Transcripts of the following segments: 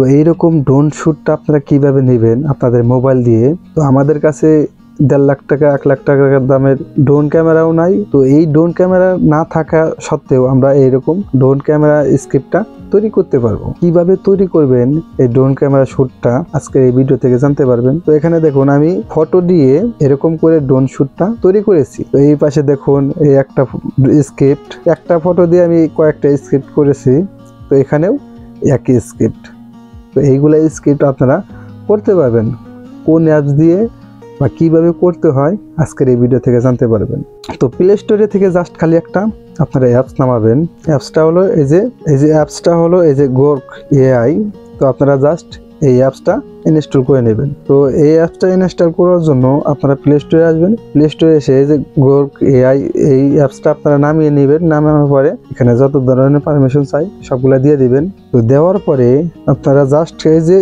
তো এইরকম ড্রোন শ্যুটটা আপনারা কিভাবে নেবেন আপনাদের মোবাইল দিয়ে। তো আমাদের কাছে 1.5 লাখ টাকা 1 লাখ টাকার দামের ড্রোন ক্যামেরাও নাই। তো এই ড্রোন ক্যামেরা না থাকা সত্ত্বেও আমরা এইরকম ড্রোন ক্যামেরা স্ক্রিপ্টটা তৈরি করতে পারবো। কিভাবে তৈরি করবেন এই ড্রোন ক্যামেরা শ্যুটটা আজকে এই ভিডিও থেকে জানতে পারবেন। তো এখানে দেখুন আমি ফটো দিয়ে এরকম করে ড্রোন শ্যুটটা তৈরি করেছি। তো এই পাশে দেখুন এই একটা স্ক্রিপ্ট, একটা ফটো দিয়ে আমি কয়েকটা স্ক্রিপ্ট করেছি। তো এখানেও একই স্ক্রিপ্ট। তো এইগুলা স্ক্রিপ্ট আপনারা করতে পারবেন কোন অ্যাপস দিয়ে বা কিভাবে করতে হয় আজকের এই ভিডিও থেকে জানতে পারবেন। তো প্লে স্টোরে থেকে জাস্ট খালি একটা আপনারা অ্যাপস নামাবেন। অ্যাপসটা হলো এই যে গোর্ক এআই। তো আপনারা জাস্ট এই অ্যাপসটা ইনস্টল করে নেবেন। তো এই অ্যাপসটা ইনস্টল করার জন্য আপনারা প্লে স্টোরে আসবেন। প্লে স্টোরে এসে এই যে গোর্ক এআই এই অ্যাপসটা আপনারা নামিয়ে নেবেন। নামানোর পরে এখানে যত ধরনের পারমিশন চাই সবগুলা দিয়ে দিবেন। তো দেওয়ার পরে আপনারা জাস্ট এই যে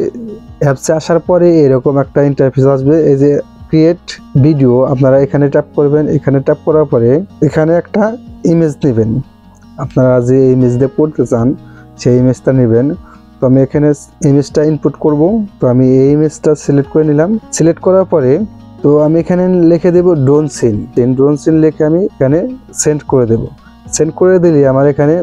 অ্যাপসে আসার পরে এরকম একটা ইন্টারফেস আসবে। এই যে ক্রিয়েট ভিডিও আপনারা এখানে ট্যাপ করবেন। এখানে ট্যাপ করার পরে এখানে একটা ইমেজ নেবেন। আপনারা যে ইমেজ দিয়ে পড়তে চান সেই ইমেজটা নেবেন। তো আমি এখানে ইমেজটা ইনপুট করব। তো আমি এই ইমেজটা সিলেক্ট করে নিলাম। সিলেক্ট করার পরে তো আমি এখানে লিখে দেব ড্রোন সিন। ড্রোন সিন লিখে আমি এখানে সেন্ড করে দেব। সেন্ড করে দিলে আমার এখানে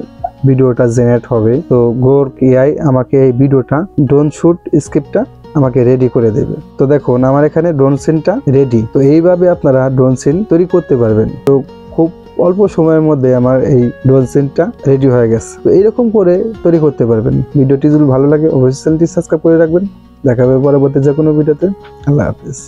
ভিডিওটা জেনারেট হবে। তো গোর্ক এআই আমাকে এই ভিডিওটা ড্রোন শ্যুট স্ক্রিপ্টটা আমাকে রেডি করে দেবে। তো দেখুন আমার এখানে ড্রোন সিনটা রেডি। তো এইভাবে আপনারা ড্রোন সিন তৈরি করতে পারবেন। তো খুব অল্প সময়ের মধ্যে আমার এই ড্রোন সিনটা রেডি হয়ে গেছে। তো এইরকম করে তৈরি করতে পারবেন। ভিডিওটি যদি ভালো লাগে অবশ্যই চ্যানেলটি সাবস্ক্রাইব করে রাখবেন। দেখা হবে পরবর্তী যে কোনো ভিডিওতে। আল্লাহ হাফেজ।